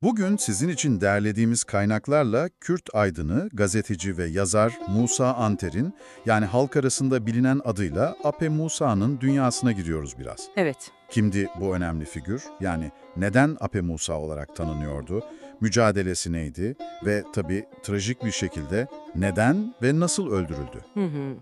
Bugün sizin için derlediğimiz kaynaklarla Kürt aydını, gazeteci ve yazar Musa Anter'in, yani halk arasında bilinen adıyla Ape Musa'nın dünyasına giriyoruz biraz. Evet. Kimdi bu önemli figür? Yani neden Ape Musa olarak tanınıyordu? Mücadelesi neydi? Ve tabii trajik bir şekilde neden ve nasıl öldürüldü?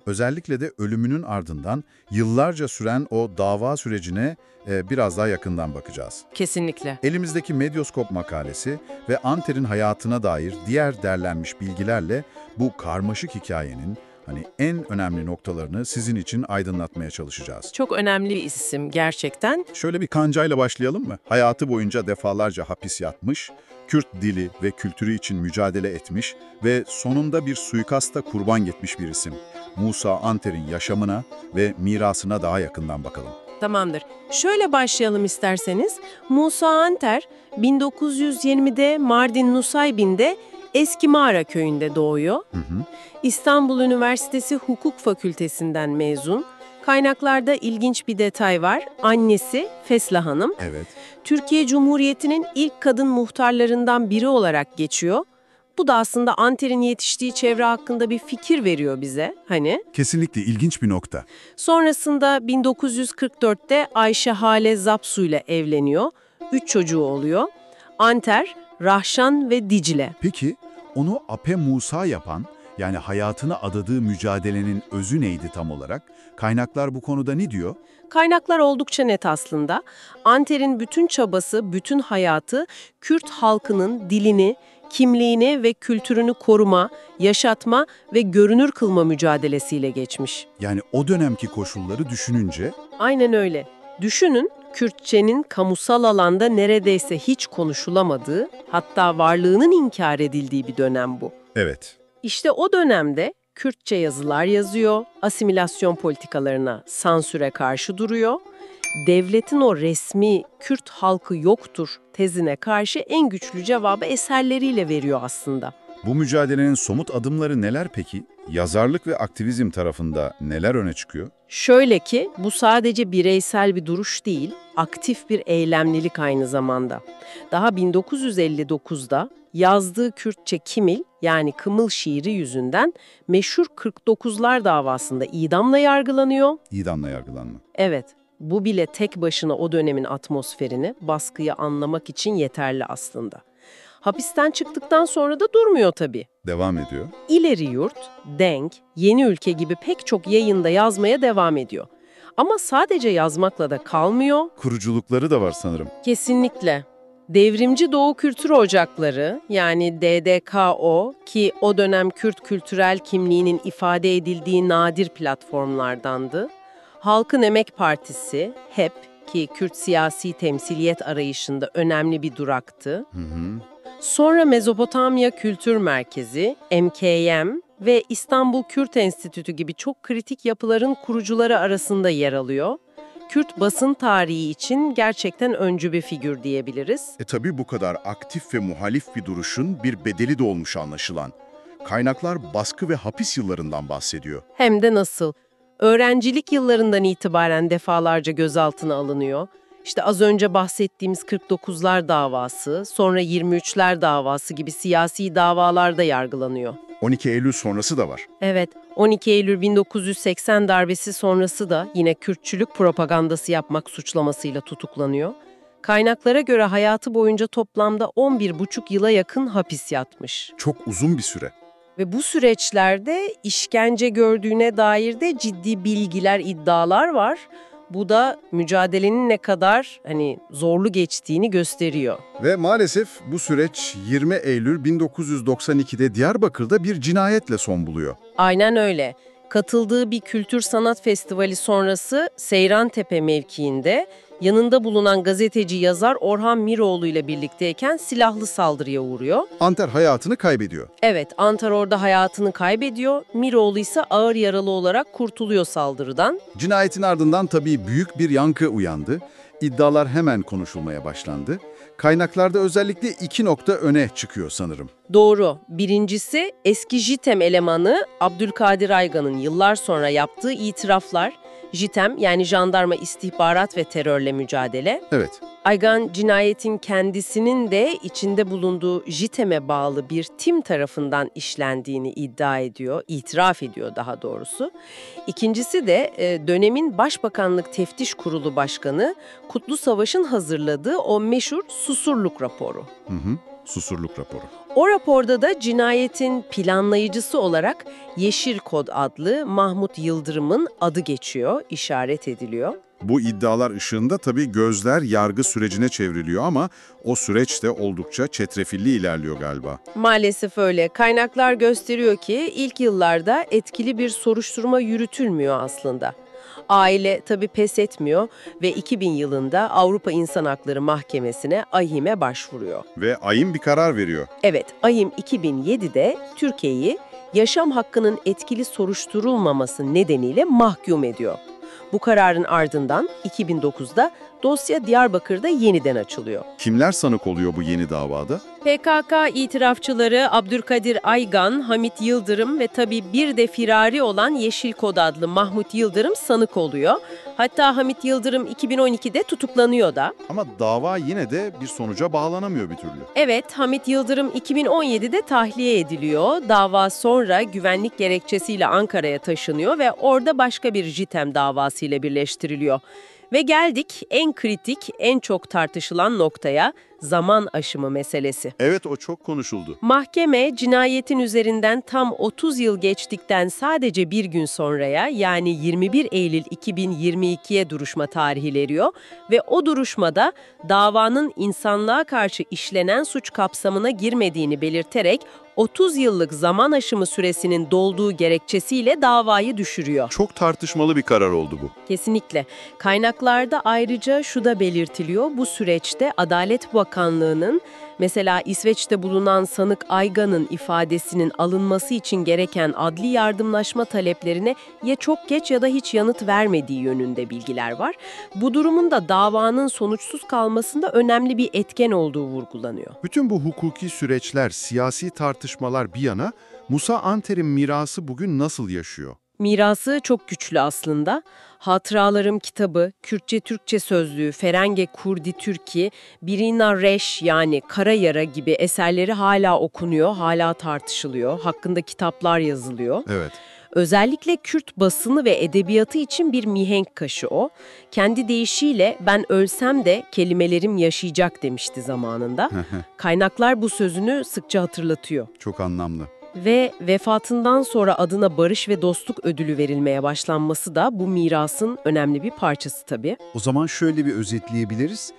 Özellikle de ölümünün ardından yıllarca süren o dava sürecine biraz daha yakından bakacağız. Kesinlikle. Elimizdeki Medyaskop makalesi ve Anter'in hayatına dair diğer derlenmiş bilgilerle bu karmaşık hikayenin en önemli noktalarını sizin için aydınlatmaya çalışacağız. Çok önemli bir isim gerçekten. Şöyle bir kancayla başlayalım mı? Hayatı boyunca defalarca hapis yatmış, Kürt dili ve kültürü için mücadele etmiş ve sonunda bir suikasta kurban gitmiş bir isim. Musa Anter'in yaşamına ve mirasına daha yakından bakalım. Tamamdır. Şöyle başlayalım isterseniz. Musa Anter 1920'de Mardin Nusaybin'de Eski Mağara köyünde doğuyor. İstanbul Üniversitesi Hukuk Fakültesinden mezun. Kaynaklarda ilginç bir detay var. Annesi Fesla Hanım, Evet. Türkiye Cumhuriyeti'nin ilk kadın muhtarlarından biri olarak geçiyor. Bu da aslında Anter'in yetiştiği çevre hakkında bir fikir veriyor bize. Kesinlikle ilginç bir nokta. Sonrasında 1944'te Ayşe Hale Zapsu ile evleniyor. 3 çocuğu oluyor. Anter, Rahşan ve Dicle. Peki onu Ape Musa yapan, yani hayatını adadığı mücadelenin özü neydi tam olarak? Kaynaklar bu konuda ne diyor? Kaynaklar oldukça net aslında. Anter'in bütün çabası, bütün hayatı Kürt halkının dilini, kimliğini ve kültürünü koruma, yaşatma ve görünür kılma mücadelesiyle geçmiş. Yani o dönemki koşulları düşününce... Aynen öyle. Düşünün, Kürtçenin kamusal alanda neredeyse hiç konuşulamadığı, hatta varlığının inkar edildiği bir dönem bu. Evet. İşte o dönemde Kürtçe yazılar yazıyor, asimilasyon politikalarına, sansüre karşı duruyor. Devletin o resmi Kürt halkı yoktur tezine karşı en güçlü cevabı eserleriyle veriyor aslında. Bu mücadelenin somut adımları neler peki? Yazarlık ve aktivizm tarafında neler öne çıkıyor? Şöyle ki bu sadece bireysel bir duruş değil, aktif bir eylemlilik aynı zamanda. Daha 1959'da yazdığı Kürtçe Kimil, yani Kımıl şiiri yüzünden meşhur 49'lar davasında idamla yargılanıyor. İdamla yargılanma. Evet, bu bile tek başına o dönemin atmosferini, baskıyı anlamak için yeterli aslında. Hapisten çıktıktan sonra da durmuyor tabii. Devam ediyor. İleri Yurt, Denk, Yeni Ülke gibi pek çok yayında yazmaya devam ediyor. Ama sadece yazmakla da kalmıyor. Kuruculukları da var sanırım. Kesinlikle. Devrimci Doğu Kültür Ocakları, yani DDKO, ki o dönem Kürt kültürel kimliğinin ifade edildiği nadir platformlardandı. Halkın Emek Partisi, HEP, ki Kürt siyasi temsiliyet arayışında önemli bir duraktı. Sonra Mezopotamya Kültür Merkezi, MKM ve İstanbul Kürt Enstitüsü gibi çok kritik yapıların kurucuları arasında yer alıyor. Kürt basın tarihi için gerçekten öncü bir figür diyebiliriz. Tabii bu kadar aktif ve muhalif bir duruşun bir bedeli de olmuş anlaşılan. Kaynaklar baskı ve hapis yıllarından bahsediyor. Hem de nasıl? Öğrencilik yıllarından itibaren defalarca gözaltına alınıyor. İşte az önce bahsettiğimiz 49'lar davası, sonra 23'ler davası gibi siyasi davalarda yargılanıyor. 12 Eylül sonrası da var. Evet, 12 Eylül 1980 darbesi sonrası da yine Kürtçülük propagandası yapmak suçlamasıyla tutuklanıyor. Kaynaklara göre hayatı boyunca toplamda 11,5 yıla yakın hapis yatmış. Çok uzun bir süre. Ve bu süreçlerde işkence gördüğüne dair de ciddi bilgiler, iddialar var. Bu da mücadelenin ne kadar zorlu geçtiğini gösteriyor. Ve maalesef bu süreç 20 Eylül 1992'de Diyarbakır'da bir cinayetle son buluyor. Aynen öyle. Katıldığı bir kültür sanat festivali sonrası Seyrantepe mevkiinde yanında bulunan gazeteci yazar Orhan Miroğlu ile birlikteyken silahlı saldırıya uğruyor. Anter hayatını kaybediyor. Evet, Anter orada hayatını kaybediyor. Miroğlu ise ağır yaralı olarak kurtuluyor saldırıdan. Cinayetin ardından tabii büyük bir yankı uyandı. İddialar hemen konuşulmaya başlandı. Kaynaklarda özellikle 2 nokta öne çıkıyor sanırım. Doğru. Birincisi eski JITEM elemanı Abdülkadir Aygan'ın yıllar sonra yaptığı itiraflar. JITEM yani Jandarma İstihbarat ve Terörle Mücadele. Evet. Aygan cinayetin kendisinin de içinde bulunduğu JITEM'e bağlı bir tim tarafından işlendiğini iddia ediyor, itiraf ediyor daha doğrusu. İkincisi de dönemin Başbakanlık Teftiş Kurulu Başkanı Kutlu Savaş'ın hazırladığı o meşhur Susurluk raporu. Susurluk raporu. O raporda da cinayetin planlayıcısı olarak Yeşil Kod adlı Mahmut Yıldırım'ın adı geçiyor, işaret ediliyor. Bu iddialar ışığında tabii gözler yargı sürecine çevriliyor ama o süreç de oldukça çetrefilli ilerliyor galiba. Maalesef öyle. Kaynaklar gösteriyor ki ilk yıllarda etkili bir soruşturma yürütülmüyor aslında. Aile tabii pes etmiyor ve 2000 yılında Avrupa İnsan Hakları Mahkemesi'ne AİHM'e başvuruyor. Ve AİHM bir karar veriyor. Evet, AİHM 2007'de Türkiye'yi yaşam hakkının etkili soruşturulmaması nedeniyle mahkum ediyor. Bu kararın ardından 2009'da dosya Diyarbakır'da yeniden açılıyor. Kimler sanık oluyor bu yeni davada? PKK itirafçıları Abdülkadir Aygan, Hamit Yıldırım ve tabii bir de firari olan Yeşil Kod adlı Mahmut Yıldırım sanık oluyor. Hatta Hamit Yıldırım 2012'de tutuklanıyor da. Ama dava yine de bir sonuca bağlanamıyor bir türlü. Evet, Hamit Yıldırım 2017'de tahliye ediliyor. Dava sonra güvenlik gerekçesiyle Ankara'ya taşınıyor ve orada başka bir JITEM davasıyla birleştiriliyor. Ve geldik en kritik, en çok tartışılan noktaya, zaman aşımı meselesi. Evet, o çok konuşuldu. Mahkeme cinayetin üzerinden tam 30 yıl geçtikten sadece bir gün sonraya yani 21 Eylül 2022'ye duruşma tarihi veriyor ve o duruşmada davanın insanlığa karşı işlenen suç kapsamına girmediğini belirterek 30 yıllık zaman aşımı süresinin dolduğu gerekçesiyle davayı düşürüyor. Çok tartışmalı bir karar oldu bu. Kesinlikle. Kaynaklarda ayrıca şu da belirtiliyor. Bu süreçte Adalet Bakanlığı'nın mesela İsveç'te bulunan sanık Aygan'ın ifadesinin alınması için gereken adli yardımlaşma taleplerine ya çok geç ya da hiç yanıt vermediği yönünde bilgiler var. Bu durumun da davanın sonuçsuz kalmasında önemli bir etken olduğu vurgulanıyor. Bütün bu hukuki süreçler, siyasi tartışmalar bir yana, Musa Anter'in mirası bugün nasıl yaşıyor? Mirası çok güçlü aslında. Hatıralarım kitabı, Kürtçe-Türkçe sözlüğü, Ferenge Kurdi Türki, Birina Reş yani Kara Yara gibi eserleri hala okunuyor, hala tartışılıyor. Hakkında kitaplar yazılıyor. Evet. Özellikle Kürt basını ve edebiyatı için bir mihenk taşı o. Kendi deyişiyle ben ölsem de kelimelerim yaşayacak demişti zamanında. Kaynaklar bu sözünü sıkça hatırlatıyor. Çok anlamlı. Ve vefatından sonra adına Barış ve Dostluk Ödülü verilmeye başlanması da bu mirasın önemli bir parçası tabii. O zaman şöyle bir özetleyebiliriz.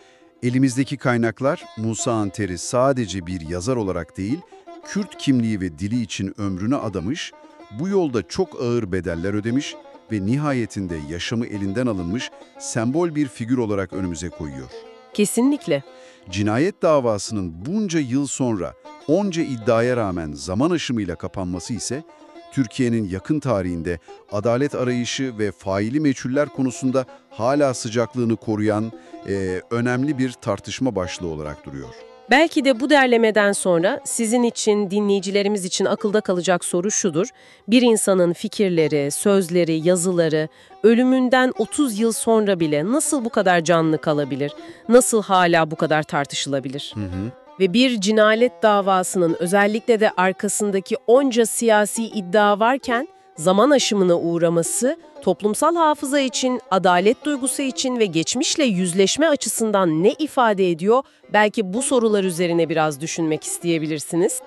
Elimizdeki kaynaklar Musa Anter'i sadece bir yazar olarak değil, Kürt kimliği ve dili için ömrünü adamış, bu yolda çok ağır bedeller ödemiş ve nihayetinde yaşamı elinden alınmış sembol bir figür olarak önümüze koyuyor. Kesinlikle. Cinayet davasının bunca yıl sonra onca iddiaya rağmen zaman aşımıyla kapanması ise Türkiye'nin yakın tarihinde adalet arayışı ve faili meçhuller konusunda hala sıcaklığını koruyan önemli bir tartışma başlığı olarak duruyor. Belki de bu derlemeden sonra sizin için, dinleyicilerimiz için akılda kalacak soru şudur. Bir insanın fikirleri, sözleri, yazıları ölümünden 30 yıl sonra bile nasıl bu kadar canlı kalabilir? Nasıl hala bu kadar tartışılabilir? Ve bir cinayet davasının özellikle de arkasındaki onca siyasi iddia varken zaman aşımına uğraması toplumsal hafıza için, adalet duygusu için ve geçmişle yüzleşme açısından ne ifade ediyor? Belki bu sorular üzerine biraz düşünmek isteyebilirsiniz.